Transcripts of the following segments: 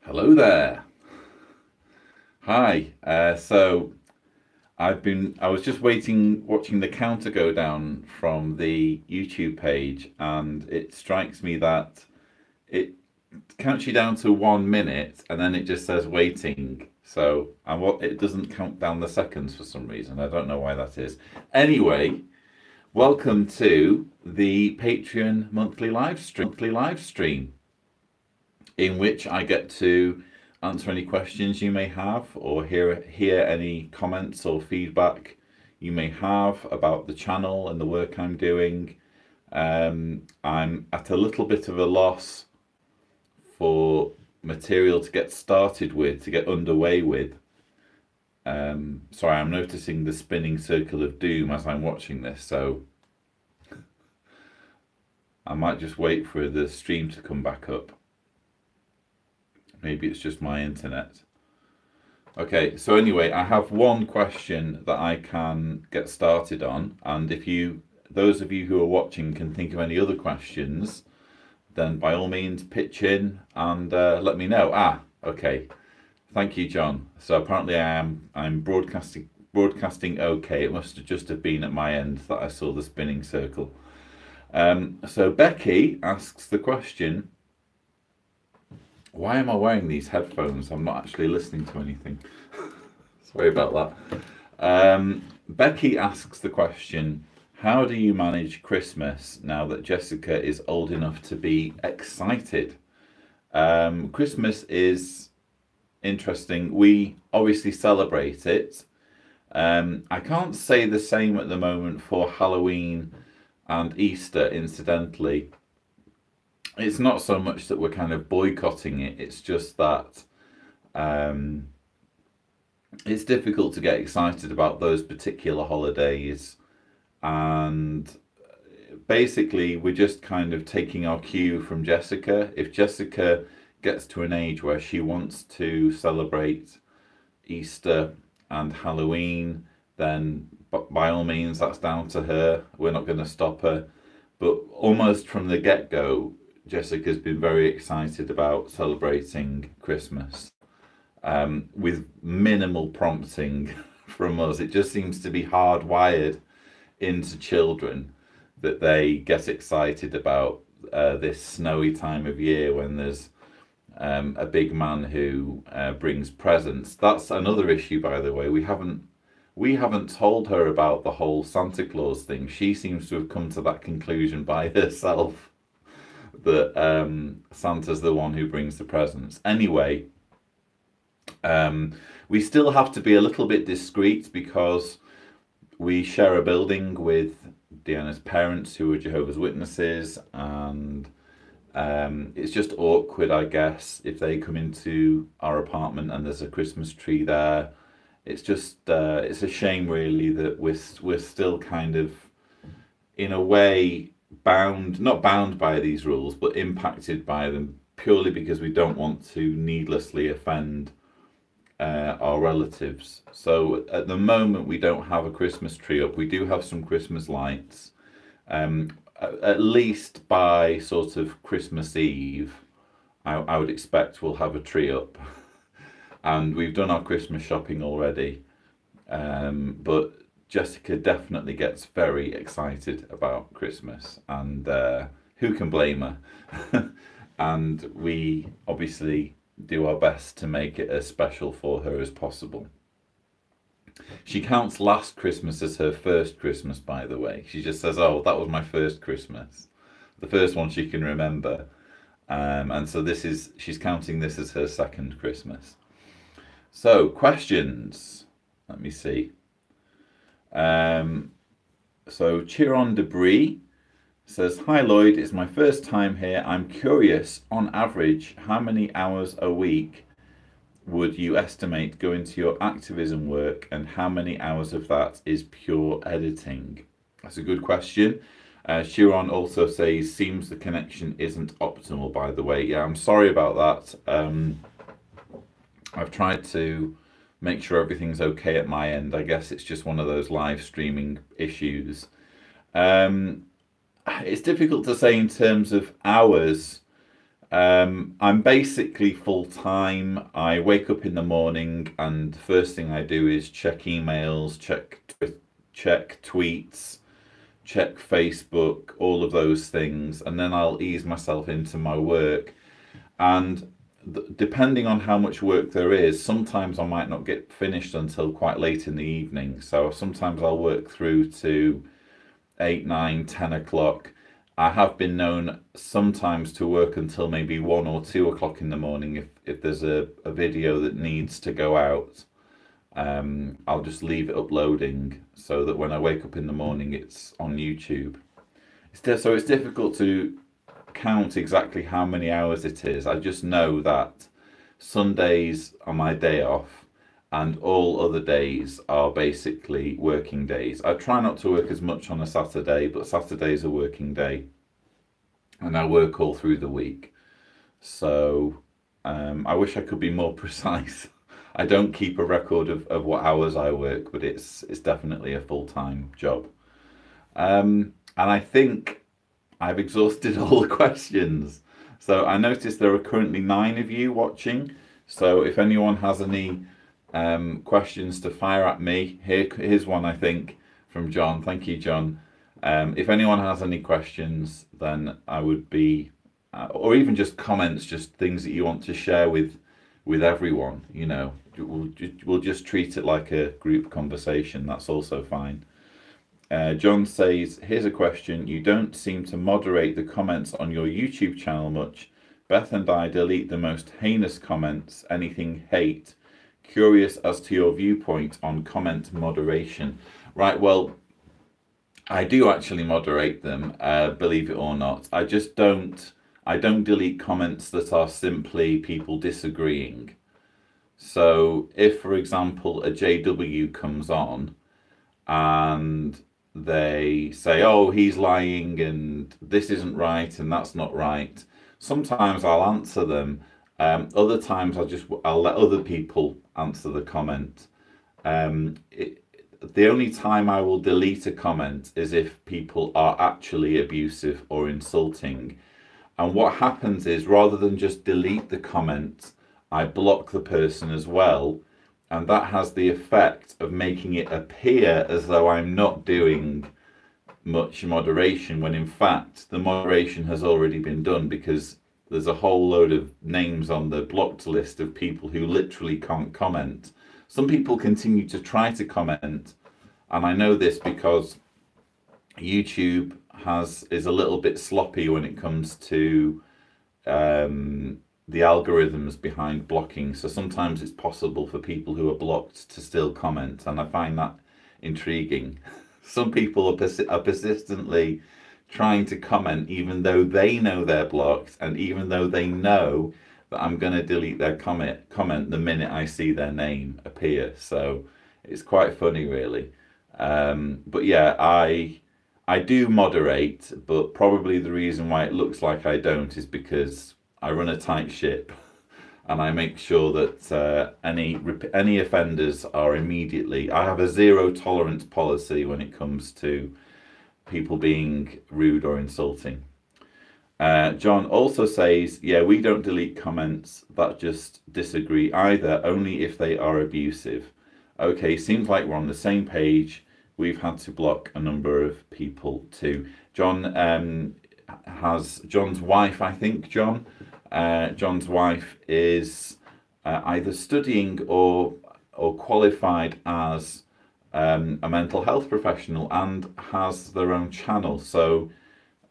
Hello there. Hi. I was just watching the counter go down from the YouTube page, and it strikes me that it counts you down to 1 minute, and then it just says waiting. It doesn't count down the seconds for some reason. I don't know why that is. Anyway, welcome to the Patreon monthly live stream, in which I get to answer any questions you may have, or hear any comments or feedback you may have about the channel and the work I'm doing. I'm at a little bit of a loss for material to get started with, to get underway with. Sorry, I'm noticing the spinning circle of doom as I'm watching this, so I might just wait for the stream to come back up. Maybe it's just my internet. Okay, so anyway, I have one question that I can get started on, and if those of you who are watching can think of any other questions, then by all means pitch in and let me know. Okay. Thank you, John. So apparently I'm broadcasting okay. It must have just have been at my end that I saw the spinning circle. So Becky asks the question, why am I wearing these headphones? I'm not actually listening to anything. Sorry about that. Becky asks the question, how do you manage Christmas now that Jessica is old enough to be excited? Christmas is interesting. We obviously celebrate it. I can't say the same at the moment for Halloween and Easter, incidentally. It's not so much that we're kind of boycotting it, it's just that it's difficult to get excited about those particular holidays, and basically we're just kind of taking our cue from Jessica. If Jessica gets to an age where she wants to celebrate Easter and Halloween, then by all means that's down to her. We're not going to stop her, but almost from the get-go Jessica's been very excited about celebrating Christmas, with minimal prompting from us. It just seems to be hardwired into children that they get excited about this snowy time of year when there's a big man who brings presents. That's another issue, by the way. We haven't told her about the whole Santa Claus thing. She seems to have come to that conclusion by herself, that Santa's the one who brings the presents. Anyway, we still have to be a little bit discreet because we share a building with Deanna's parents, who are Jehovah's Witnesses, and it's just awkward, I guess, if they come into our apartment and there's a Christmas tree there. It's just it's a shame, really, that we're still kind of, in a way, not bound by these rules, but impacted by them, purely because we don't want to needlessly offend our relatives. So at the moment we don't have a Christmas tree up. We do have some Christmas lights. At least by sort of Christmas Eve, I would expect we'll have a tree up. And we've done our Christmas shopping already, but Jessica definitely gets very excited about Christmas, and who can blame her? And we obviously do our best to make it as special for her as possible. She counts last Christmas as her first Christmas, by the way. She just says, oh, that was my first Christmas, the first one she can remember. And so she's counting this as her second Christmas. So, questions. Let me see. So Chiron Debris says, hi Lloyd, it's my first time here. I'm curious, on average, how many hours a week would you estimate go into your activism work, and how many hours of that is pure editing? That's a good question. Chiron also says, seems the connection isn't optimal, by the way. Yeah, I'm sorry about that. I've tried to make sure everything's okay at my end. I guess it's just one of those live streaming issues. It's difficult to say in terms of hours. I'm basically full-time. I wake up in the morning and the first thing I do is check emails, check tweets, check Facebook, all of those things, and then I'll ease myself into my work. And depending on how much work there is, sometimes I might not get finished until quite late in the evening. So sometimes I'll work through to 8, 9, 10 o'clock. I have been known sometimes to work until maybe 1 or 2 o'clock in the morning if there's a video that needs to go out. I'll just leave it uploading so that when I wake up in the morning it's on YouTube. So it's difficult to count exactly how many hours it is. I just know that Sundays are my day off and all other days are basically working days. I try not to work as much on a Saturday, but Saturday's a working day and I work all through the week. So I wish I could be more precise. I don't keep a record of what hours I work, but it's definitely a full-time job. And I think I've exhausted all the questions. So I noticed there are currently 9 of you watching. So if anyone has any questions to fire at me, here's one I think from John. Thank you, John. If anyone has any questions, then I would be, or even just comments, just things that you want to share with everyone. You know, we'll just treat it like a group conversation. That's also fine. John says, here's a question. You don't seem to moderate the comments on your YouTube channel much. Beth and I delete the most heinous comments, anything hate. Curious as to your viewpoint on comment moderation. Right, well, I do actually moderate them, believe it or not. I don't delete comments that are simply people disagreeing. So if, for example, a JW comes on and they say, oh, he's lying and this isn't right and that's not right, sometimes I'll answer them. Other times I'll let other people answer the comment. The only time I will delete a comment is if people are actually abusive or insulting. And what happens is, rather than just delete the comment, I block the person as well. And that has the effect of making it appear as though I'm not doing much moderation, when in fact the moderation has already been done, because there's a whole load of names on the blocked list of people who literally can't comment. Some people continue to try to comment, and I know this because YouTube is a little bit sloppy when it comes to the algorithms behind blocking. So sometimes it's possible for people who are blocked to still comment, and I find that intriguing. Some people are persistently trying to comment even though they know they're blocked, and even though they know that I'm going to delete their comment the minute I see their name appear. So it's quite funny, really. But yeah, I do moderate, but probably the reason why it looks like I don't is because I run a tight ship and I make sure that any offenders are immediately... I have a zero tolerance policy when it comes to people being rude or insulting. John also says, yeah, we don't delete comments that just disagree either, only if they are abusive. Okay, seems like we're on the same page. We've had to block a number of people too. John has John's wife, I think, John. John's wife is either studying or qualified as a mental health professional and has their own channel. So,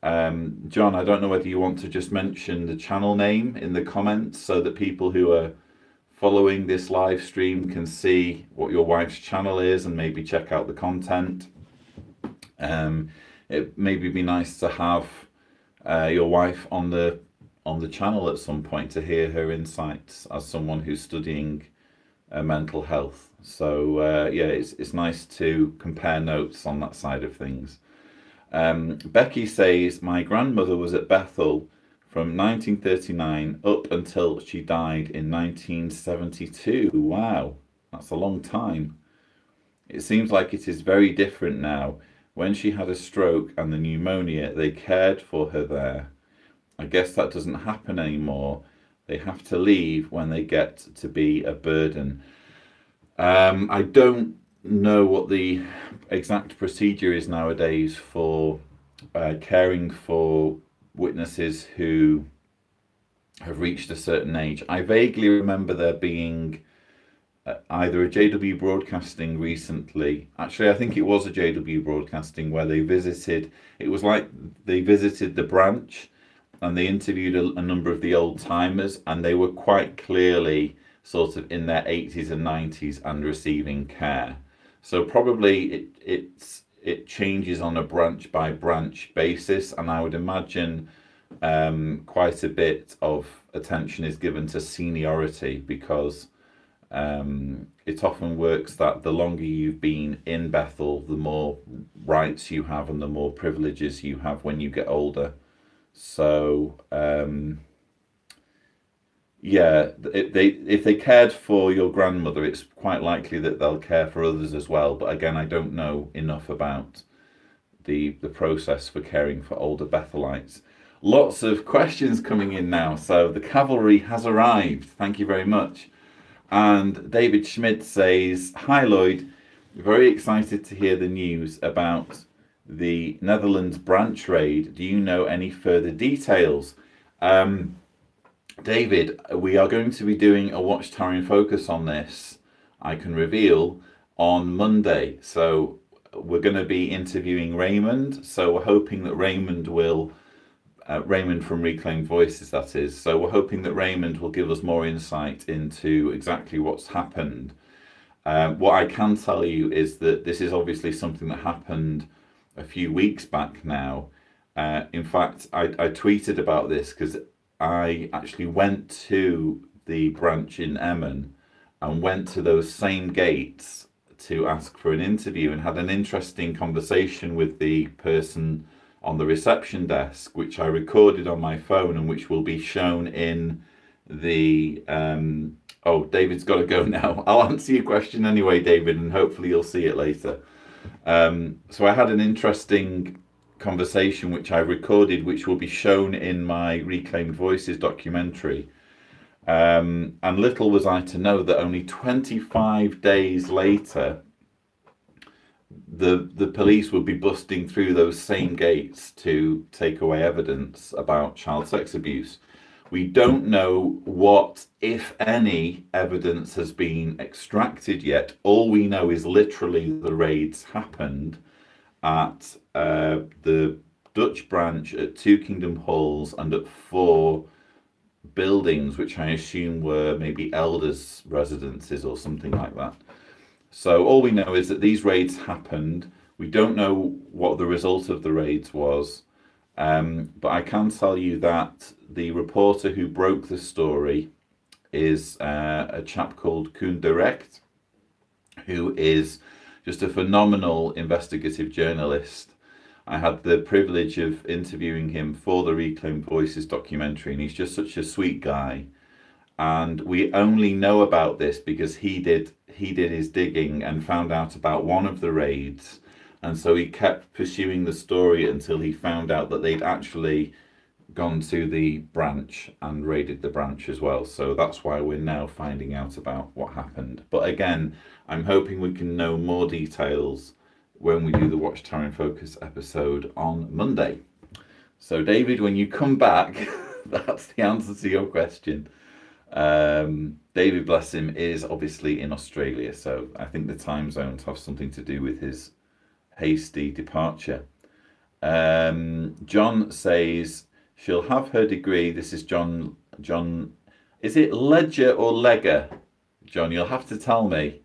John, I don't know whether you want to just mention the channel name in the comments so that people who are following this live stream can see what your wife's channel is and maybe check out the content. It maybe be nice to have your wife on the channel at some point to hear her insights as someone who's studying mental health. So yeah, it's nice to compare notes on that side of things. Becky says, my grandmother was at Bethel from 1939 up until she died in 1972. Wow, that's a long time. It seems like it is very different now. When she had a stroke and the pneumonia, they cared for her there. I guess that doesn't happen anymore. They have to leave when they get to be a burden. I don't know what the exact procedure is nowadays for caring for witnesses who have reached a certain age. I vaguely remember there being either a JW Broadcasting recently. Actually, I think it was a JW Broadcasting where they visited. It was like they visited the branch and they interviewed a number of the old timers, and they were quite clearly sort of in their 80s and 90s and receiving care. So probably it changes on a branch by branch basis, and I would imagine quite a bit of attention is given to seniority, because it often works that the longer you've been in Bethel, the more rights you have and the more privileges you have when you get older. So yeah, if they cared for your grandmother, it's quite likely that they'll care for others as well. But again, I don't know enough about the process for caring for older Bethelites. Lots of questions coming in now, so the cavalry has arrived. Thank you very much. And David Schmidt says, "Hi Lloyd, very excited to hear the news about the Netherlands branch raid. Do you know any further details?" David, we are going to be doing a Watchtower in Focus on this, I can reveal, on Monday. So we're going to be interviewing Raymond. So we're hoping that Raymond will, Raymond from Reclaimed Voices, that is. So we're hoping that Raymond will give us more insight into exactly what's happened. What I can tell you is that this is obviously something that happened a few weeks back now. In fact, I tweeted about this because I actually went to the branch in Emmen and went to those same gates to ask for an interview, and had an interesting conversation with the person on the reception desk, which I recorded on my phone and which will be shown in the oh, David's got to go now. I'll answer your question anyway, David, and hopefully you'll see it later. So I had an interesting conversation which I recorded, which will be shown in my Reclaimed Voices documentary. And little was I to know that only 25 days later, the police would be busting through those same gates to take away evidence about child sex abuse. We don't know what, if any, evidence has been extracted yet. All we know is literally the raids happened at the Dutch branch, at 2 Kingdom Halls, and at 4 buildings, which I assume were maybe elders' residences or something like that. So all we know is that these raids happened. We don't know what the result of the raids was, but I can tell you that the reporter who broke the story is a chap called Koen Direct, who is just a phenomenal investigative journalist. I had the privilege of interviewing him for the Reclaimed Voices documentary, and he's just such a sweet guy. And we only know about this because he did his digging and found out about one of the raids, and so he kept pursuing the story until he found out that they'd actually gone to the branch and raided the branch as well. So that's why we're now finding out about what happened. But again, I'm hoping we can know more details when we do the Watchtower in Focus episode on Monday. So David, when you come back, that's the answer to your question. David, bless him, is obviously in Australia, so I think the time zones have something to do with his hasty departure. John says she'll have her degree. This is John. Is it Ledger or Legger? John, you'll have to tell me.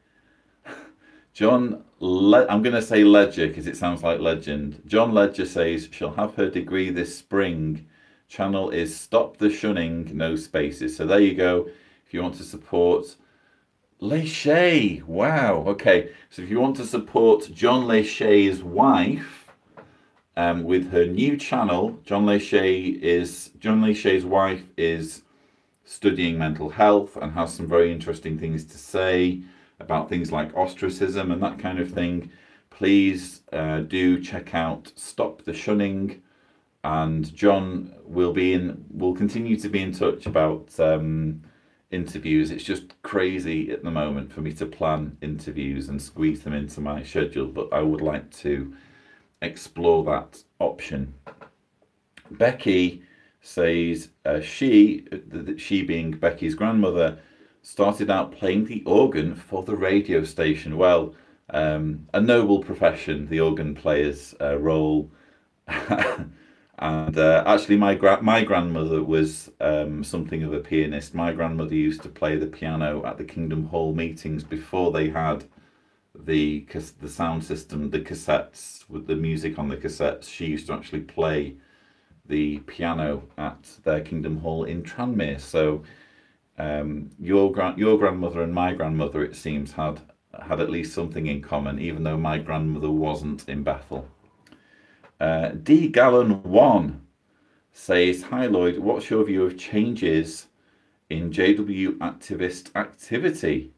John, I'm going to say Ledger because it sounds like legend. John Ledger says she'll have her degree this spring. Channel is Stop the Shunning, no spaces. So there you go. If you want to support Leche, wow. Okay, so if you want to support John Leche's wife with her new channel, John Leche's wife is studying mental health and has some very interesting things to say about things like ostracism and that kind of thing. Please do check out Stop the Shunning and John will continue to be in touch about interviews. It's just crazy at the moment for me to plan interviews and squeeze them into my schedule, but I would like to explore that option. Becky says she being Becky's grandmother, started out playing the organ for the radio station. Well, a noble profession, the organ player's role. And actually, my grandmother was something of a pianist. My grandmother used to play the piano at the Kingdom Hall meetings before they had the sound system, the cassettes with the music on the cassettes. She used to actually play the piano at their Kingdom Hall in Tranmere. So your grandmother and my grandmother, it seems, had at least something in common, even though my grandmother wasn't in Bethel. D Gallon 1 says, hi Lloyd, what's your view of changes in JW activist activity?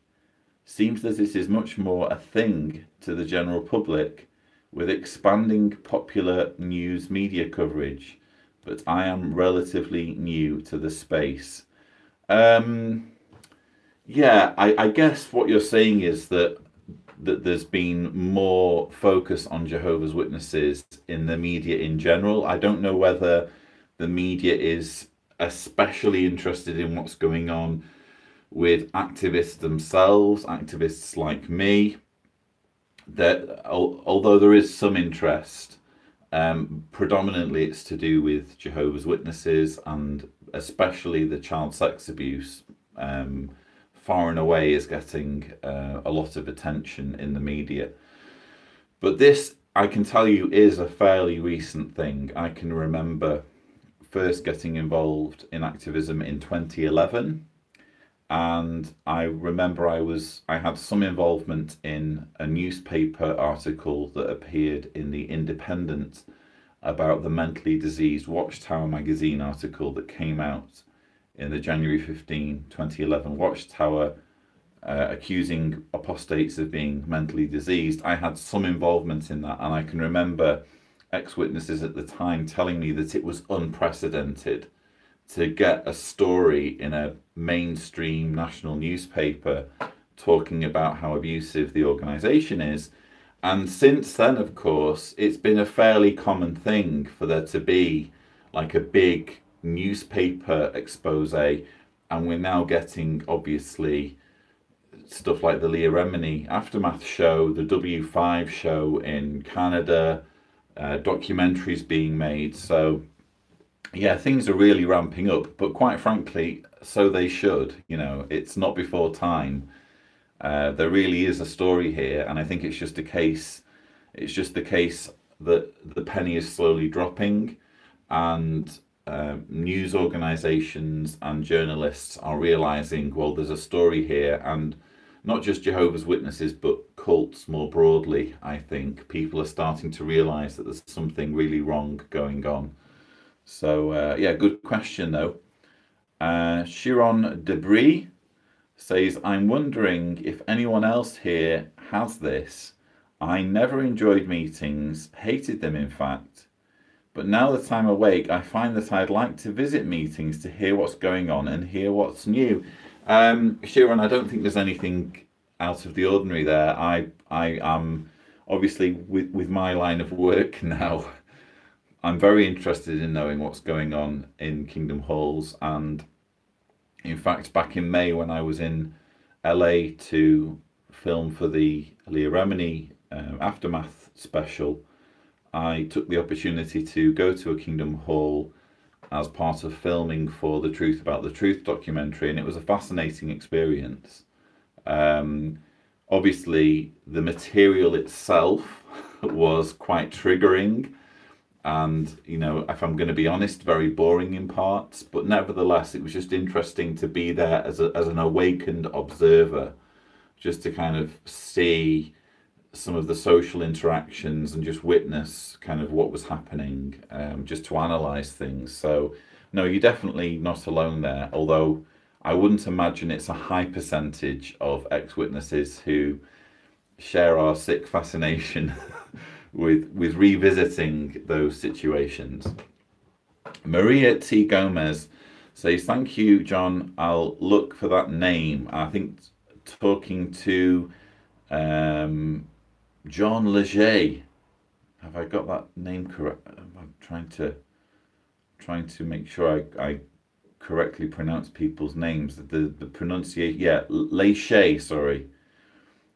Seems that it is much more a thing to the general public with expanding popular news media coverage, but I am relatively new to the space. Yeah, I guess what you're saying is that there's been more focus on Jehovah's Witnesses in the media in general. I don't know whether the media is especially interested in what's going on with activists themselves, activists like me, that although there is some interest, predominantly it's to do with Jehovah's Witnesses, and especially the child sex abuse far and away is getting a lot of attention in the media. But this, I can tell you, is a fairly recent thing. I can remember first getting involved in activism in 2011, and I remember I had some involvement in a newspaper article that appeared in the Independent about the mentally diseased Watchtower magazine article that came out in the January 15, 2011 Watchtower, accusing apostates of being mentally diseased. I had some involvement in that, and I can remember ex-witnesses at the time telling me that it was unprecedented to get a story in a mainstream national newspaper talking about how abusive the organisation is. And since then, of course, it's been a fairly common thing for there to be like a big newspaper expose, and we're now getting obviously stuff like the Leah Remini Aftermath show, the W5 show in Canada, documentaries being made. So yeah, things are really ramping up, but quite frankly, so they should. You know, it's not before time. There really is a story here, and I think it's just the case that the penny is slowly dropping, and news organizations and journalists are realizing, well, there's a story here, and not just Jehovah's Witnesses, but cults more broadly. I think people are starting to realize that there's something really wrong going on. So yeah, good question though. Chiron Debris says, I'm wondering if anyone else here has this. I never enjoyed meetings, hated them in fact. But now that I'm awake, I find that I'd like to visit meetings to hear what's going on and hear what's new. Sharon, I don't think there's anything out of the ordinary there. I am obviously with my line of work now, I'm very interested in knowing what's going on in Kingdom Halls. And in fact, back in May when I was in LA to film for the Leah Remini Aftermath special, I took the opportunity to go to a Kingdom Hall as part of filming for the Truth About the Truth documentary, and it was a fascinating experience. Obviously, the material itself was quite triggering, and, you know, if I'm going to be honest, very boring in parts, but nevertheless, it was just interesting to be there as an awakened observer, just to kind of see some of the social interactions and just witness kind of what was happening, just to analyze things. So no, you're definitely not alone there, although I wouldn't imagine it's a high percentage of ex-witnesses who share our sick fascination with revisiting those situations. Maria T. Gomez says, thank you, John. I'll look for that name. I think talking to John Leger. Have I got that name correct? I'm trying to make sure I correctly pronounce people's names. The pronunciation, yeah, Leger, sorry.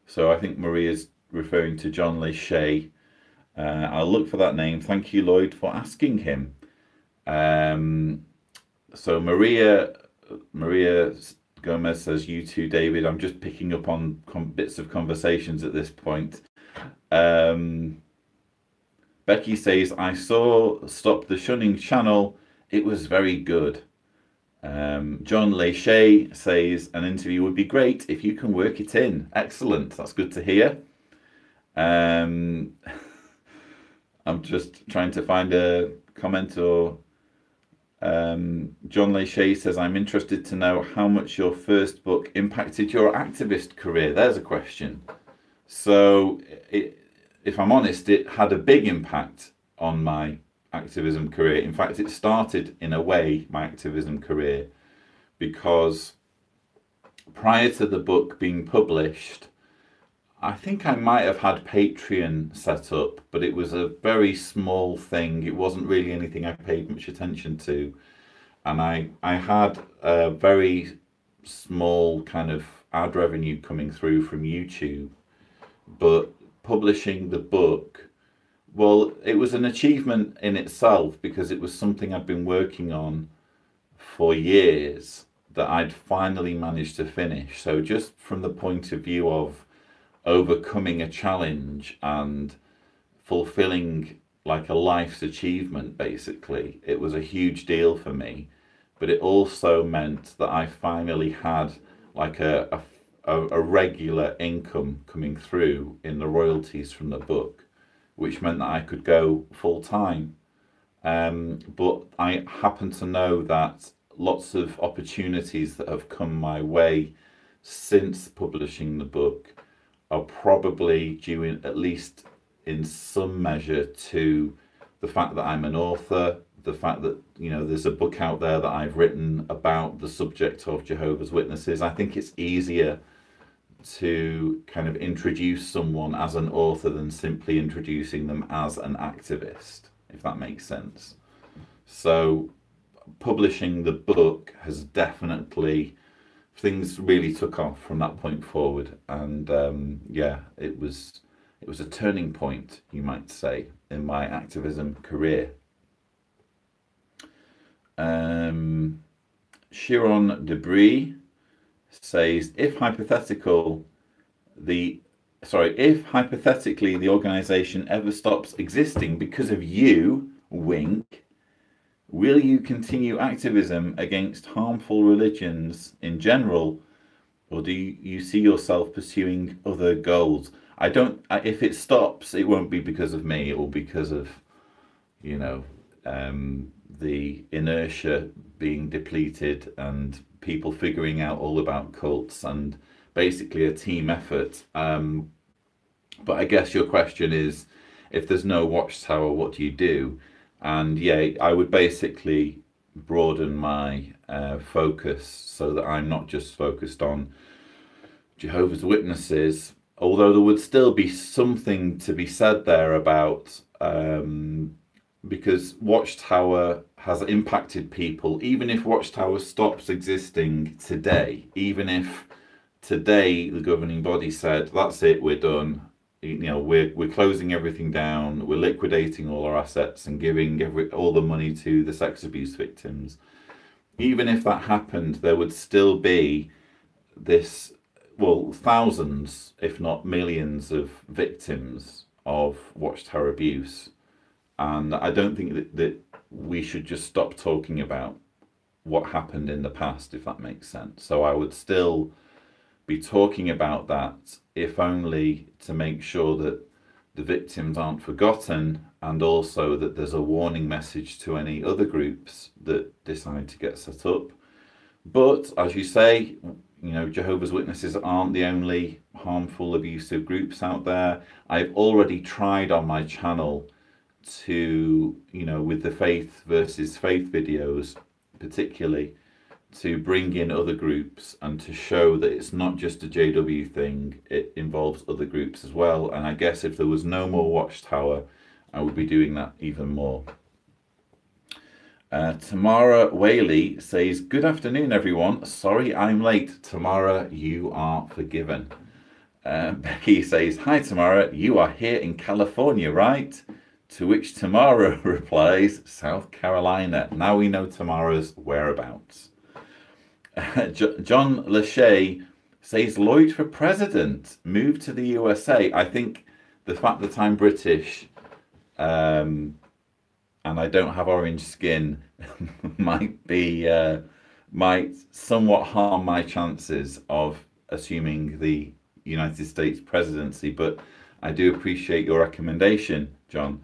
So I think Maria's referring to John Leger. I'll look for that name. Thank you, Lloyd, for asking him. So Maria Gomez says, you too, David. I'm just picking up on bits of conversations at this point. Becky says, I saw Stop the Shunning channel. It was very good. John Leche says, an interview would be great if you can work it in. Excellent. That's good to hear. I'm just trying to find a comment or John Leche says, I'm interested to know how much your first book impacted your activist career. There's a question. So, if I'm honest, it had a big impact on my activism career. In fact, it started, in a way, my activism career, because prior to the book being published, I think I might have had Patreon set up, but it was a very small thing. It wasn't really anything I paid much attention to. And I had a very small kind of ad revenue coming through from YouTube. But publishing the book, well, it was an achievement in itself because it was something I'd been working on for years that I'd finally managed to finish. So just from the point of view of overcoming a challenge and fulfilling like a life's achievement, basically, it was a huge deal for me. But it also meant that I finally had like a regular income coming through in the royalties from the book, which meant that I could go full time. But I happen to know that lots of opportunities that have come my way since publishing the book are probably due at least in some measure to the fact that I'm an author, the fact that, you know, there's a book out there that I've written about the subject of Jehovah's Witnesses. I think it's easier to kind of introduce someone as an author than simply introducing them as an activist, if that makes sense. So publishing the book has definitely, things really took off from that point forward. And yeah, it was a turning point, you might say, in my activism career. Chiron Debris says, if hypothetically the organization ever stops existing because of you, wink, will you continue activism against harmful religions in general, or do you see yourself pursuing other goals? If it stops, it won't be because of me. It will be because of, you know, the inertia being depleted and people figuring out all about cults, and basically a team effort. But I guess your question is, if there's no watchtower, what do you do? And yeah, I would basically broaden my focus so that I'm not just focused on Jehovah's Witnesses, although there would still be something to be said there about because Watchtower has impacted people. Even if Watchtower stops existing today, even if today the governing body said, that's it, we're done, you know, we're closing everything down, we're liquidating all our assets and giving all the money to the sex abuse victims, even if that happened, there would still be this, well, thousands, if not millions of victims of Watchtower abuse. And I don't think that we should just stop talking about what happened in the past, if that makes sense. So I would still be talking about that, if only to make sure that the victims aren't forgotten, and also that there's a warning message to any other groups that decide to get set up. But as you say, you know, Jehovah's Witnesses aren't the only harmful, abusive groups out there. I've already tried on my channel to, you know, with the faith versus faith videos, particularly, to bring in other groups and to show that it's not just a JW thing, it involves other groups as well. And I guess if there was no more Watchtower, I would be doing that even more. Tamara Whaley says, good afternoon, everyone. Sorry I'm late. Tamara, you are forgiven. Becky says, hi, Tamara. You are here in California, right? To which Tamara replies, South Carolina. Now we know Tamara's whereabouts. John Lachey says, Lloyd for president. Move to the USA. I think the fact that I'm British and I don't have orange skin might somewhat harm my chances of assuming the United States presidency, but I do appreciate your recommendation, John.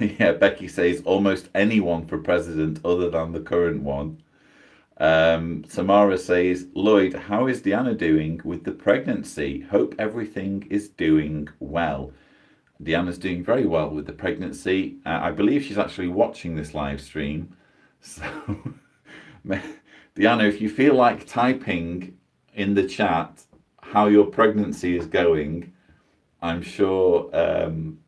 Yeah, Becky says almost anyone for president other than the current one. Tamara says, Lloyd, how is Deanna doing with the pregnancy? Hope everything is doing well. Deanna's doing very well with the pregnancy. I believe she's actually watching this live stream. So, Deanna, if you feel like typing in the chat how your pregnancy is going, I'm sure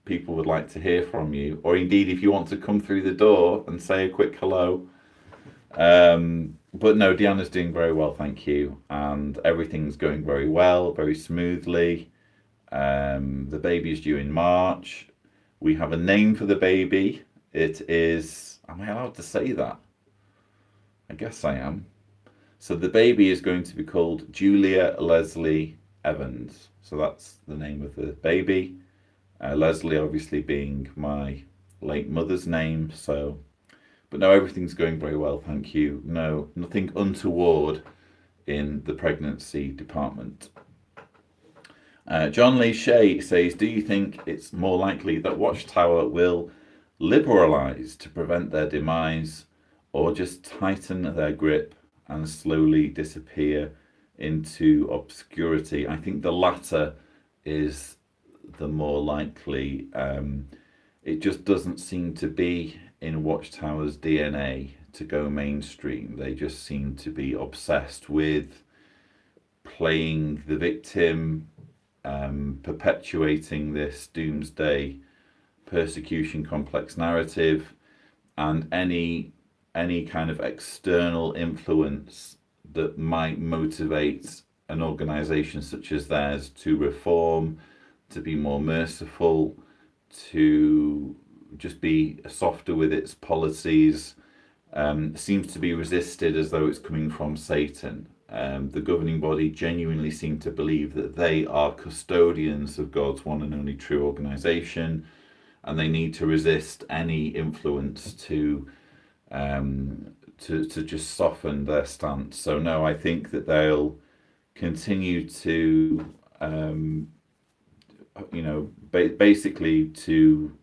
people would like to hear from you. Or indeed, if you want to come through the door and say a quick hello. But no, Deanna's doing very well, thank you. And everything's going very well, very smoothly. The baby is due in March. We have a name for the baby. It is, am I allowed to say that? I guess I am. So the baby is going to be called Julia Leslie Evans. So that's the name of the baby. Leslie obviously being my late mother's name. So, but no, everything's going very well, thank you. No, nothing untoward in the pregnancy department. John Lee Shea says, do you think it's more likely that Watchtower will liberalise to prevent their demise, or just tighten their grip and slowly disappear into obscurity? I think the latter is the more likely. It just doesn't seem to be in Watchtower's DNA to go mainstream. They just seem to be obsessed with playing the victim, perpetuating this doomsday persecution complex narrative, and any kind of external influence that might motivate an organization such as theirs to reform, to be more merciful, to just be softer with its policies, seems to be resisted as though it's coming from Satan. The governing body genuinely seem to believe that they are custodians of God's one and only true organization, and they need to resist any influence to just soften their stance. So no, I think that they'll continue to, you know, basically to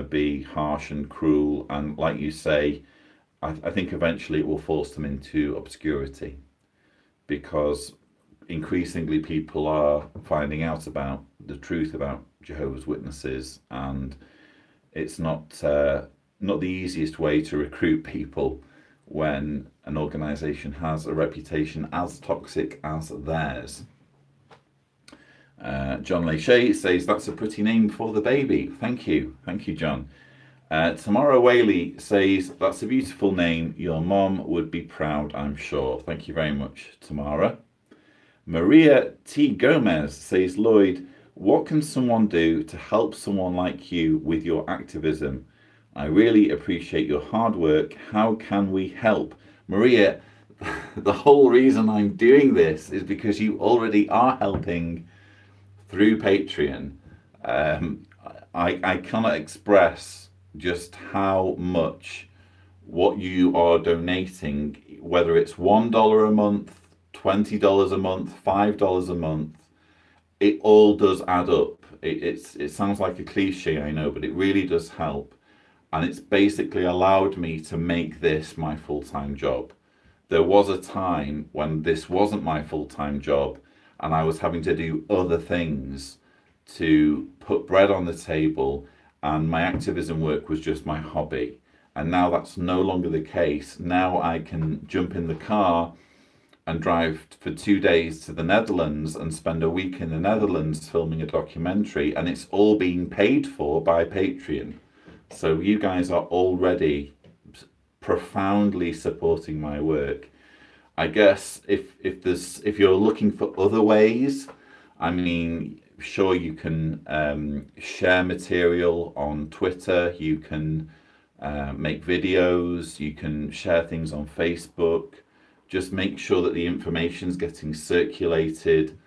be harsh and cruel, and like you say, I think eventually it will force them into obscurity, because increasingly people are finding out about the truth about Jehovah's Witnesses, and it's not the easiest way to recruit people when an organization has a reputation as toxic as theirs. John Lachey says, that's a pretty name for the baby. Thank you, John. Tamara Whaley says, that's a beautiful name. Your mom would be proud, I'm sure. Thank you very much, Tamara. Maria T. Gomez says, Lloyd, what can someone do to help someone like you with your activism? I really appreciate your hard work. How can we help? Maria, the whole reason I'm doing this is because you already are helping through Patreon. I cannot express just how much what you are donating, whether it's $1 a month, $20 a month, $5 a month, it all does add up. It sounds like a cliche, I know, but it really does help. And it's basically allowed me to make this my full-time job. There was a time when this wasn't my full-time job and I was having to do other things to put bread on the table, and my activism work was just my hobby. And now that's no longer the case. Now I can jump in the car and drive for 2 days to the Netherlands and spend a week in the Netherlands filming a documentary, and it's all being paid for by Patreon. So you guys are already profoundly supporting my work. I guess if you're looking for other ways, I mean, sure, you can share material on Twitter, you can make videos, you can share things on Facebook. Just make sure that the information's getting circulated.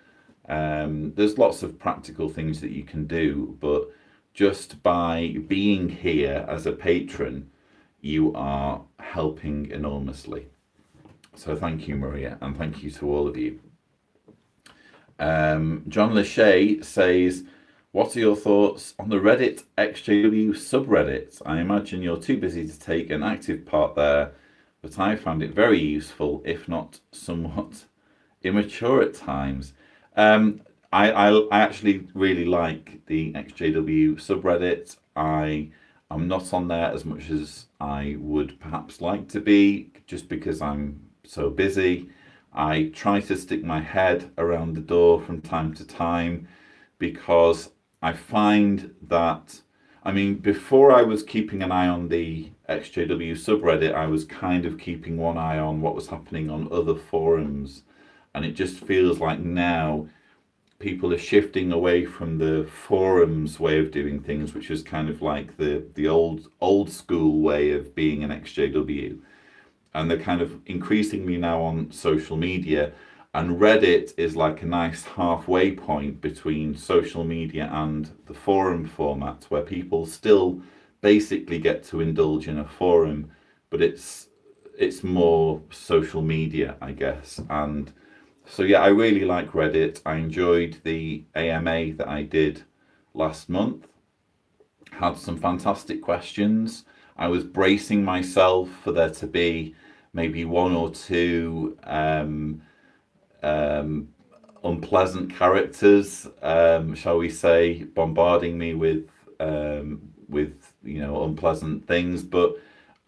There's lots of practical things that you can do, but just by being here as a patron, you are helping enormously. So thank you, Maria, and thank you to all of you. John Lachey says, what are your thoughts on the Reddit XJW subreddit? I imagine you're too busy to take an active part there, but I found it very useful, if not somewhat immature at times. I actually really like the XJW subreddit. I am not on there as much as I would perhaps like to be, just because I'm so busy. I try to stick my head around the door from time to time, because I find that, I mean, before I was keeping an eye on the XJW subreddit, I was kind of keeping one eye on what was happening on other forums. And it just feels like now people are shifting away from the forums way of doing things, which is kind of like the old school way of being an XJW. And they're kind of increasingly now on social media. And Reddit is like a nice halfway point between social media and the forum format, where people still basically get to indulge in a forum, but it's more social media, I guess. And so yeah, I really like Reddit. I enjoyed the AMA that I did last month. Had some fantastic questions. I was bracing myself for there to be maybe one or two unpleasant characters, shall we say, bombarding me with you know, unpleasant things, but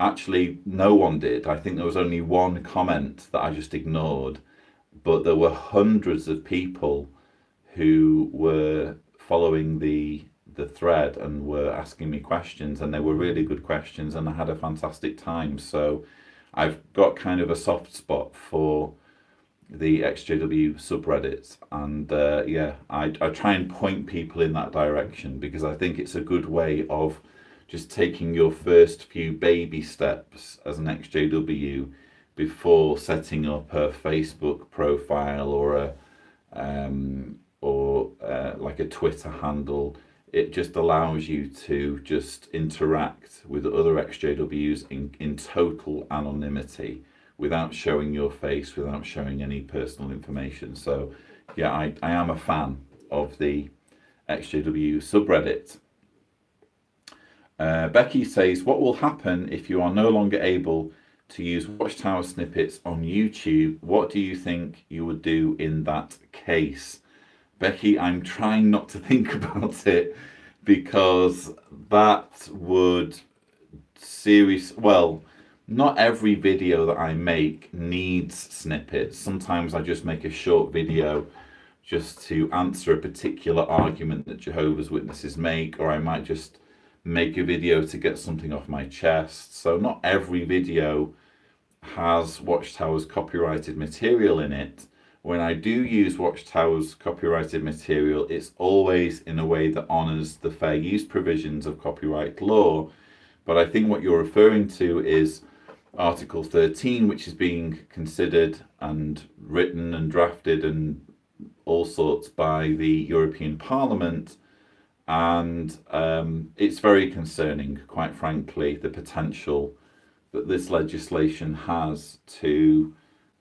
actually no one did. I think there was only one comment that I just ignored, but there were hundreds of people who were following the thread and were asking me questions, and they were really good questions, and I had a fantastic time. So I've got kind of a soft spot for the XJW subreddits, and yeah, I try and point people in that direction, because I think it's a good way of just taking your first few baby steps as an XJW before setting up a Facebook profile or like a Twitter handle. It just allows you to just interact with other XJWs in total anonymity, without showing your face, without showing any personal information. So yeah, I am a fan of the XJW subreddit. Becky says, what will happen if you are no longer able to use Watchtower snippets on YouTube? What do you think you would do in that case? Becky, I'm trying not to think about it, because that would well, not every video that I make needs snippets. Sometimes I just make a short video just to answer a particular argument that Jehovah's Witnesses make, or I might just make a video to get something off my chest. So not every video has Watchtower's copyrighted material in it. When I do use Watchtower's copyrighted material, it's always in a way that honours the fair use provisions of copyright law. But I think what you're referring to is Article 13, which is being considered and written and drafted and all sorts by the European Parliament. And it's very concerning, quite frankly, the potential that this legislation has to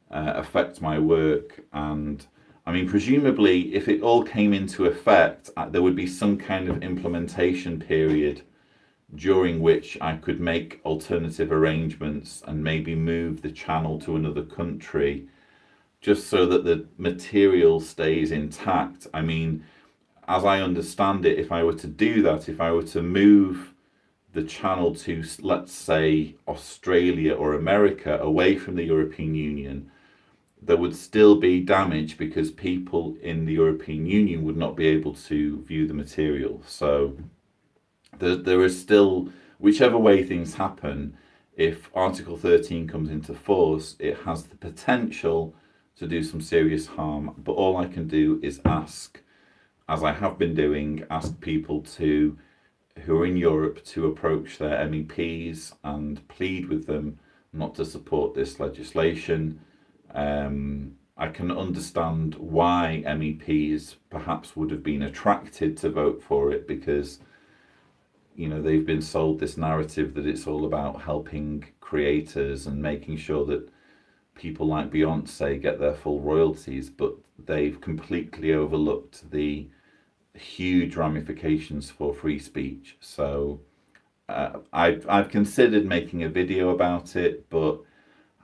affect my work. And I mean, presumably, if it all came into effect, there would be some kind of implementation period during which I could make alternative arrangements and maybe move the channel to another country, just so that the material stays intact. I mean, as I understand it, if I were to do that, if I were to move the channel to, let's say, Australia or America, away from the European Union, there would still be damage because people in the European Union would not be able to view the material. So there is still, whichever way things happen, if Article 13 comes into force, it has the potential to do some serious harm. But all I can do is ask, as I have been doing, ask people to who are in Europe to approach their MEPs and plead with them not to support this legislation. I can understand why MEPs perhaps would have been attracted to vote for it, because they've been sold this narrative that it's all about helping creators and making sure that people like Beyonce get their full royalties, but they've completely overlooked the huge ramifications for free speech. So I've considered making a video about it, but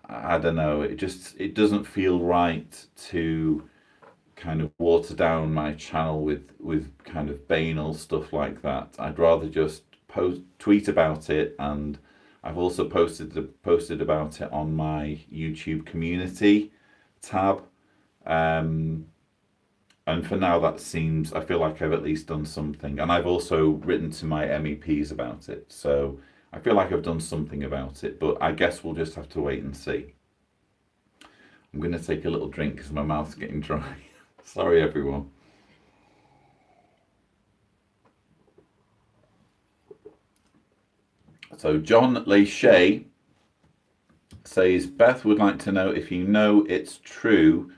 I don't know, it doesn't feel right to kind of water down my channel with kind of banal stuff like that. I'd rather just tweet about it, and I've also posted about it on my YouTube community tab. And for now, I feel like I've at least done something. And I've also written to my MEPs about it. So I feel like I've done something about it, but I guess we'll just have to wait and see. I'm going to take a little drink because my mouth's getting dry. Sorry, everyone. So John Lachey says, Beth would like to know if you know it's true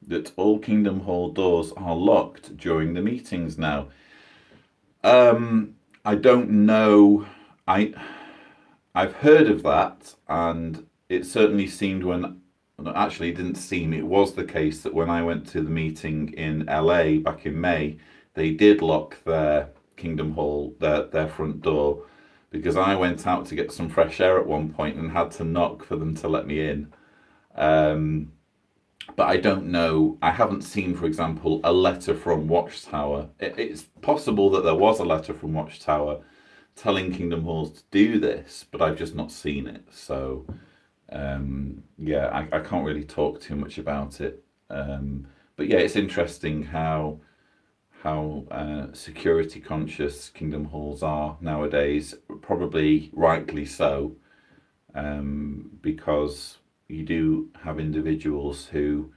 that all Kingdom Hall doors are locked during the meetings now. I don't know. I've heard of that, and it certainly seemed actually it didn't seem, it was the case that when I went to the meeting in LA back in May, they did lock their Kingdom Hall, their front door, because I went out to get some fresh air at one point and had to knock for them to let me in. But I don't know. I haven't seen, for example, a letter from Watchtower. It's possible that there was a letter from Watchtower telling Kingdom Halls to do this, but I've just not seen it. So, yeah, I can't really talk too much about it. But yeah, it's interesting how security conscious Kingdom Halls are nowadays. Probably rightly so, because you do have individuals who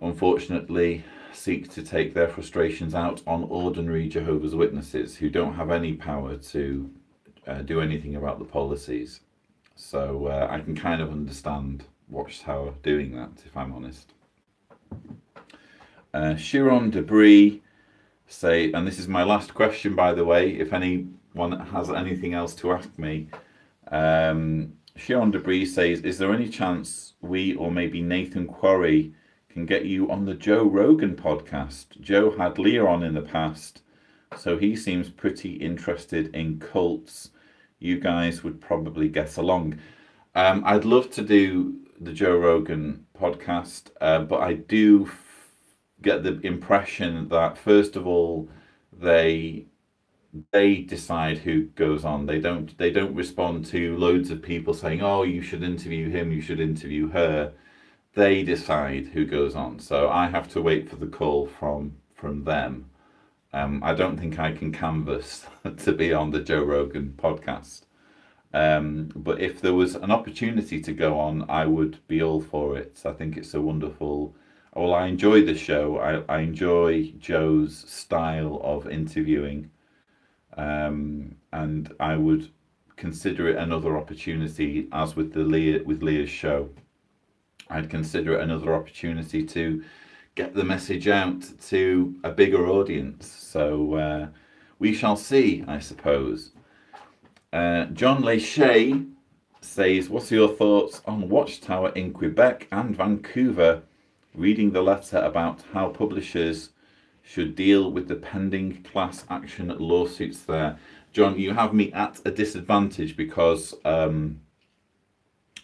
unfortunately seek to take their frustrations out on ordinary Jehovah's Witnesses who don't have any power to do anything about the policies. So I can kind of understand Watchtower doing that, if I'm honest. Chiron Debris say, and this is my last question, by the way, if anyone has anything else to ask me. Chiron Debris says, is there any chance we, or maybe Nathan Quarry, can get you on the Joe Rogan podcast? Joe had Leah on in the past, so he seems pretty interested in cults. You guys would probably get along. I'd love to do the Joe Rogan podcast, but I do get the impression that, first of all, they decide who goes on. They don't respond to loads of people saying, oh, you should interview him, you should interview her. They decide who goes on. So I have to wait for the call from them. I don't think I can canvass to be on the Joe Rogan podcast. But if there was an opportunity to go on, I would be all for it. I think it's a wonderful... Well, I enjoy the show. I enjoy Joe's style of interviewing. And I would consider it another opportunity, as with Leah's show. I'd consider it another opportunity to get the message out to a bigger audience. So we shall see, I suppose. John Lachey says, what are your thoughts on Watchtower in Quebec and Vancouver reading the letter about how publishers should deal with the pending class action lawsuits there? John, you have me at a disadvantage because I'm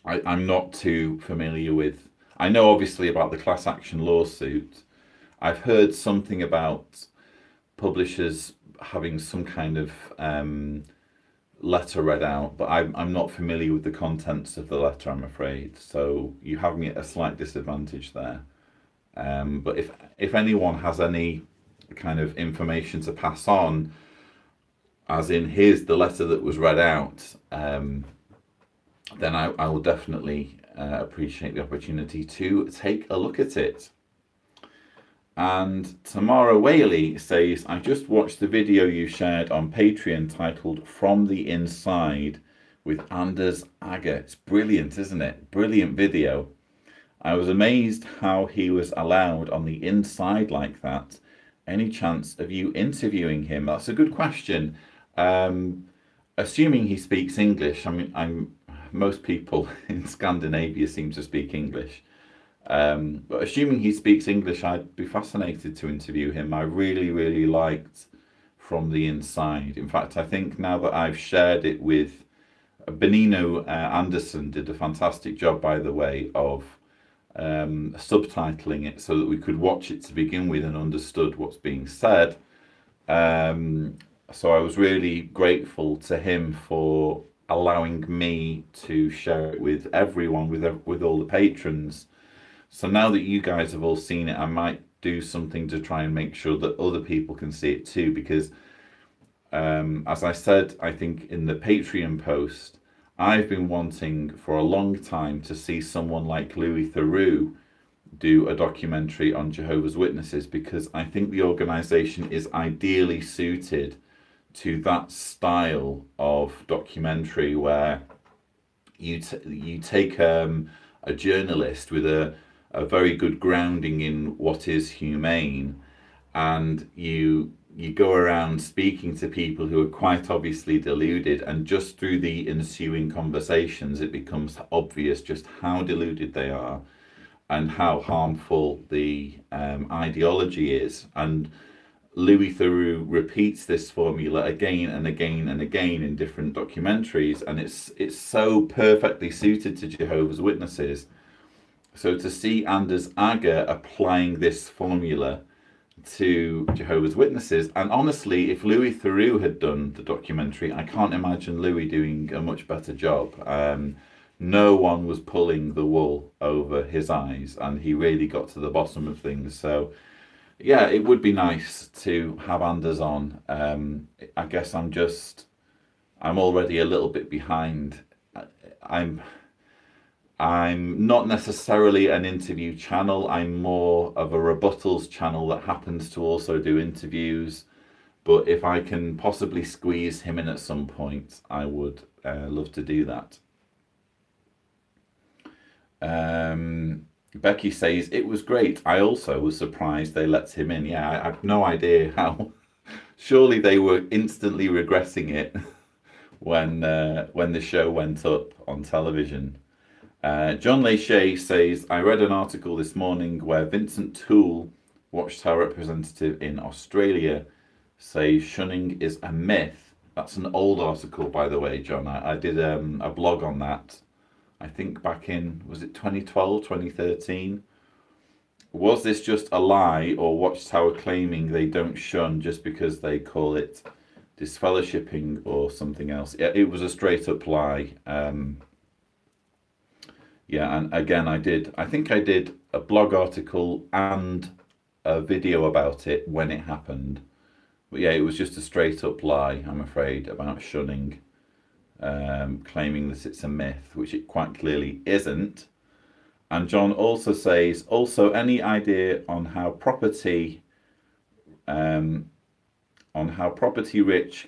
not too familiar with... I know obviously about the class action lawsuit. I've heard something about publishers having some kind of letter read out, but I'm not familiar with the contents of the letter, I'm afraid. So you have me at a slight disadvantage there. But if anyone has any kind of information to pass on, as in here's the letter that was read out, then I will definitely appreciate the opportunity to take a look at it. And Tamara Whaley says, I just watched the video you shared on Patreon titled From the Inside with Anders Agger. It's brilliant, isn't it? Brilliant video. I was amazed how he was allowed on the inside like that. Any chance of you interviewing him? That's a good question. Assuming he speaks English. I mean, most people in Scandinavia seem to speak English. But assuming he speaks English, I'd be fascinated to interview him. I really, really liked From the Inside. In fact, I think now that I've shared it with Benino Anderson, did a fantastic job, by the way, of subtitling it so that we could watch it to begin with and understood what's being said. So I was really grateful to him for allowing me to share it with everyone, with all the patrons. So now that you guys have all seen it, I might do something to try and make sure that other people can see it too, because as I said, I think in the Patreon post, I've been wanting for a long time to see someone like Louis Theroux do a documentary on Jehovah's Witnesses, because I think the organisation is ideally suited to that style of documentary where you take a journalist with a very good grounding in what is humane, and you go around speaking to people who are quite obviously deluded, and just through the ensuing conversations it becomes obvious just how deluded they are and how harmful the ideology is. And Louis Theroux repeats this formula again and again and again in different documentaries, and it's so perfectly suited to Jehovah's Witnesses. So to see Anders Agger applying this formula to Jehovah's Witnesses, and honestly, if Louis Theroux had done the documentary, I can't imagine Louis doing a much better job. No one was pulling the wool over his eyes, and he really got to the bottom of things. So yeah, it would be nice to have Anders on. I guess I'm already a little bit behind. I'm not necessarily an interview channel. I'm more of a rebuttals channel that happens to also do interviews. But if I can possibly squeeze him in at some point, I would love to do that. Becky says, it was great. I also was surprised they let him in. Yeah, I have no idea how. Surely they were instantly regretting it when the show went up on television. John Lachey says, I read an article this morning where Vincent Toole, Watchtower representative in Australia, says shunning is a myth. That's an old article, by the way, John. I did a blog on that, I think back in, was it 2012, 2013? Was this just a lie, or Watchtower claiming they don't shun just because they call it disfellowshipping or something else? Yeah, it was a straight up lie. Yeah, and again, I think I did a blog article and a video about it when it happened. But yeah, it was just a straight up lie, I'm afraid, about shunning, claiming that it's a myth, which it quite clearly isn't. And John also says, also any idea on how property rich,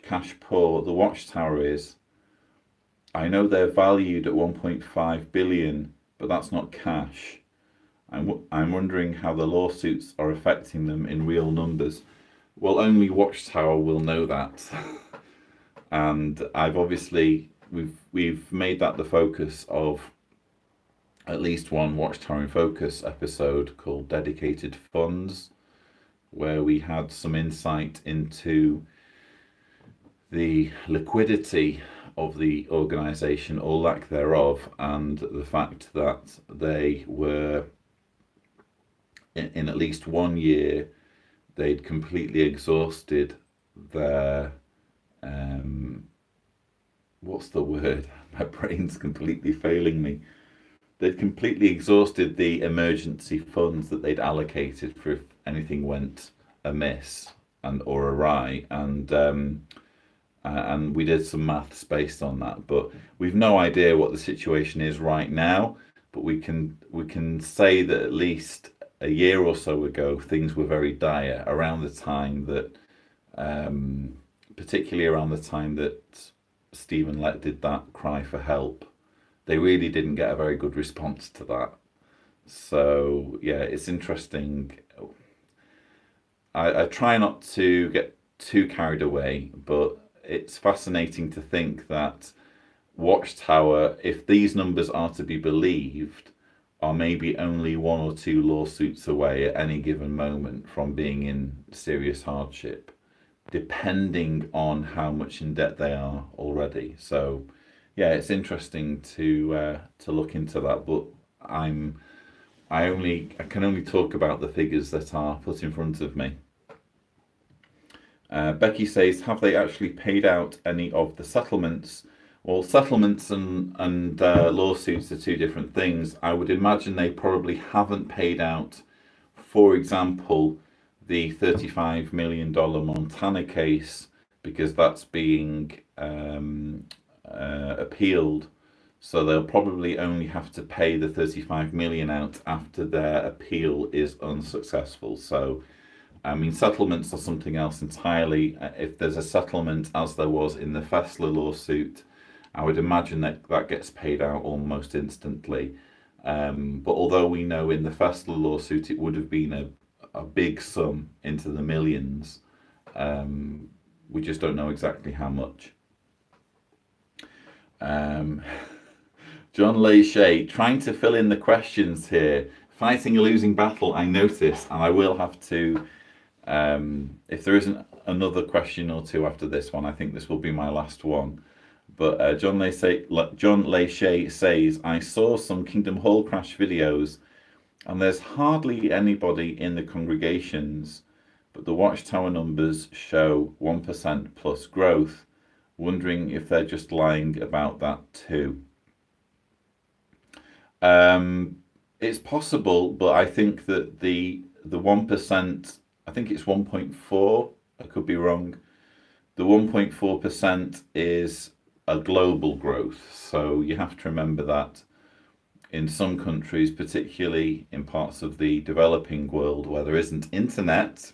cash poor the Watchtower is? I know they're valued at 1.5 billion, but that's not cash. I'm wondering how the lawsuits are affecting them in real numbers. Well, only Watchtower will know that. And we've made that the focus of at least one Watchtower in Focus episode called Dedicated Funds, where we had some insight into the liquidity of the organisation, or lack thereof, and the fact that they were, in at least 1 year, they'd completely exhausted their what's the word? My brain's completely failing me. They'd completely exhausted the emergency funds that they'd allocated for if anything went amiss or awry, and we did some maths based on that. But we've no idea what the situation is right now. But we can say that at least a year or so ago, things were very dire around the time that, particularly around the time that Stephen Lett did that cry for help. They really didn't get a very good response to that. So yeah, it's interesting. I try not to get too carried away, but it's fascinating to think that Watchtower, if these numbers are to be believed, are maybe only 1 or 2 lawsuits away at any given moment from being in serious hardship, depending on how much in debt they are already. So yeah, it's interesting to look into that, but I can only talk about the figures that are put in front of me. Becky says, have they actually paid out any of the settlements? Well, settlements and lawsuits are 2 different things. I would imagine they probably haven't paid out, for example, the $35 million Montana case, because that's being appealed. So they'll probably only have to pay the 35 million out after their appeal is unsuccessful. So I mean, settlements are something else entirely. If there's a settlement, as there was in the Fessler lawsuit, I would imagine that that gets paid out almost instantly. But although we know in the Fessler lawsuit it would have been a big sum into the millions, we just don't know exactly how much. John Lachey, trying to fill in the questions here. Fighting a losing battle, I notice, and I will have to, if there isn't another question or 2 after this one, I think this will be my last one. But John Lachey says, I saw some Kingdom Hall crash videos, and there's hardly anybody in the congregations, but the Watchtower numbers show 1% plus growth. Wondering if they're just lying about that too. It's possible, but I think that the 1%, I think it's 1.4, I could be wrong. The 1.4% is a global growth. So you have to remember that in some countries, particularly in parts of the developing world where there isn't internet,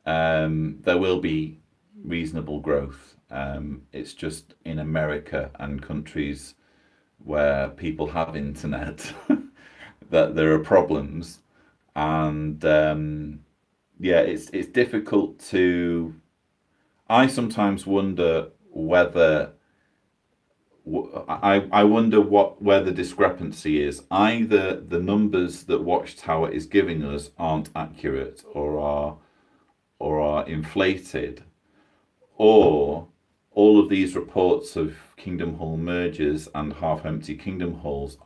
there will be reasonable growth. It's just in America and countries where people have internet that there are problems, and yeah, it's difficult to. I sometimes wonder whether I wonder where the discrepancy is. Either the numbers that Watchtower is giving us aren't accurate or are inflated, or all of these reports of Kingdom Hall mergers and half-empty Kingdom Halls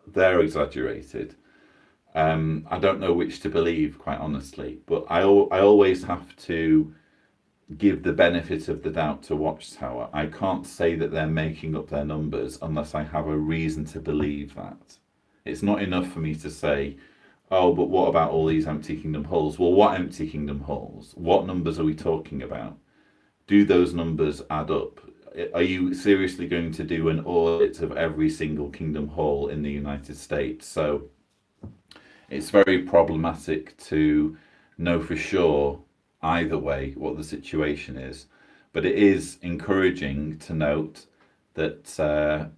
they're exaggerated. I don't know which to believe, quite honestly, but I always have to give the benefit of the doubt to Watchtower. I can't say that they're making up their numbers unless I have a reason to believe that. It's not enough for me to say, oh, but what about all these empty Kingdom Halls? Well, what empty Kingdom Halls? What numbers are we talking about? Do those numbers add up? Are you seriously going to do an audit of every single Kingdom Hall in the United States? So it's very problematic to know for sure either way what the situation is. But it is encouraging to note that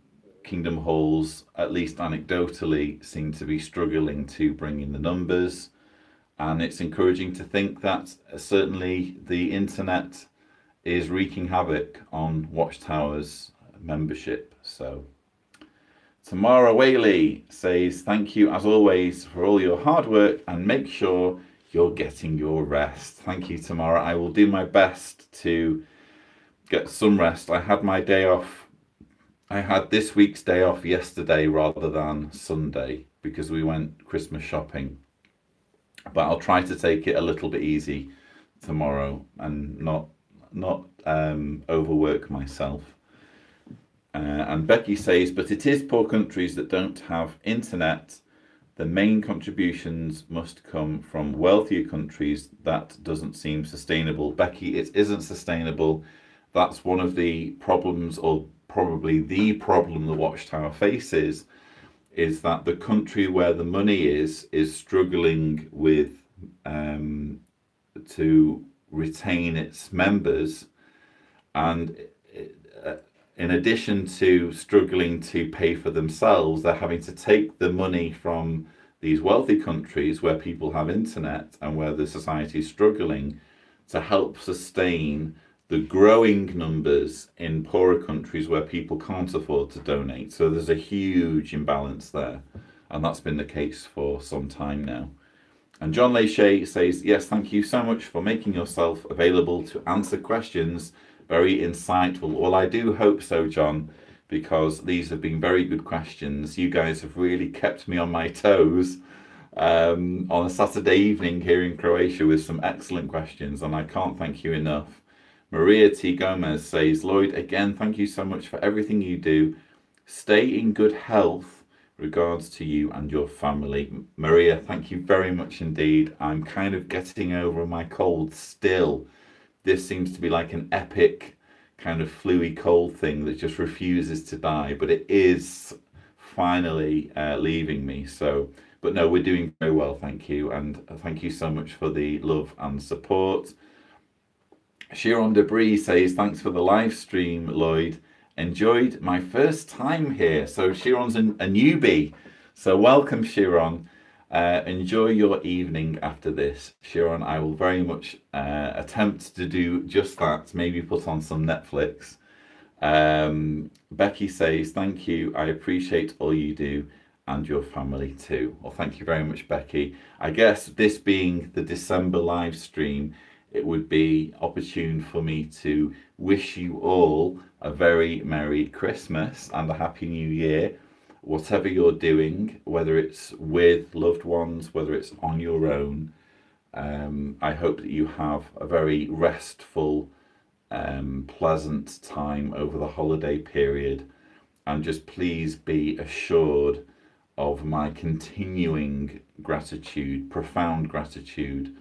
Kingdom Halls, at least anecdotally, seem to be struggling to bring in the numbers. And it's encouraging to think that certainly the internet is wreaking havoc on Watchtower's membership. So Tamara Whaley says, thank you as always for all your hard work, and make sure you're getting your rest. Thank you, Tamara. I will do my best to get some rest. I had my day off. I had this week's day off yesterday rather than Sunday because we went Christmas shopping. but I'll try to take it a little bit easy tomorrow and not overwork myself. And Becky says, but it is poor countries that don't have internet. The main contributions must come from wealthier countries. That doesn't seem sustainable. Becky, it isn't sustainable. That's one of the problems, or probably the problem the Watchtower faces, is that the country where the money is struggling with to retain its members, and in addition to struggling to pay for themselves, they're having to take the money from these wealthy countries where people have internet and where the society is struggling to help sustain the growing numbers in poorer countries where people can't afford to donate. So there's a huge imbalance there, and that's been the case for some time now. And John Lachey says, yes, thank you so much for making yourself available to answer questions. Very insightful. Well, I do hope so, John, because these have been very good questions. You guys have really kept me on my toes on a Saturday evening here in Croatia with some excellent questions, and I can't thank you enough. Maria T. Gomez says, Lloyd, again, thank you so much for everything you do. Stay in good health. Regards to you and your family. Maria, thank you very much indeed. I'm kind of getting over my cold still. This seems to be like an epic kind of flu-y cold thing that just refuses to die, but it is finally leaving me. So, but no, we're doing very well, thank you. And thank you so much for the love and support. Chiron Debris says, thanks for the live stream, Lloyd. Enjoyed my first time here. So Chiron's a newbie. So welcome, Chiron. Enjoy your evening after this. Chiron, I will very much attempt to do just that. Maybe put on some Netflix. Becky says, thank you. I appreciate all you do and your family too. Well, thank you very much, Becky. I guess this being the December live stream, it would be opportune for me to wish you all a very Merry Christmas and a Happy New Year. Whatever you're doing, whether it's with loved ones, whether it's on your own, I hope that you have a very restful, pleasant time over the holiday period. And just please be assured of my continuing gratitude, profound gratitude,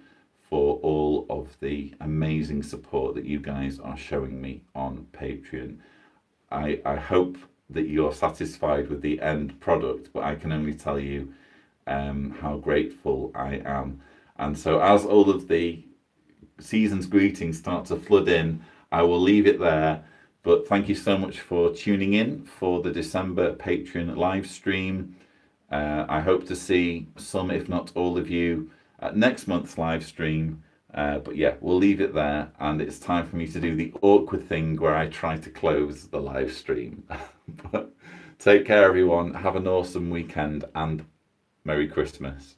for all of the amazing support that you guys are showing me on Patreon. I hope that you're satisfied with the end product, but I can only tell you how grateful I am. And so as all of the season's greetings start to flood in, I will leave it there. But thank you so much for tuning in for the December Patreon live stream. I hope to see some, if not all of you, at next month's live stream. But yeah, we'll leave it there, and it's time for me to do the awkward thing where I try to close the live stream. But take care, everyone. Have an awesome weekend and Merry Christmas.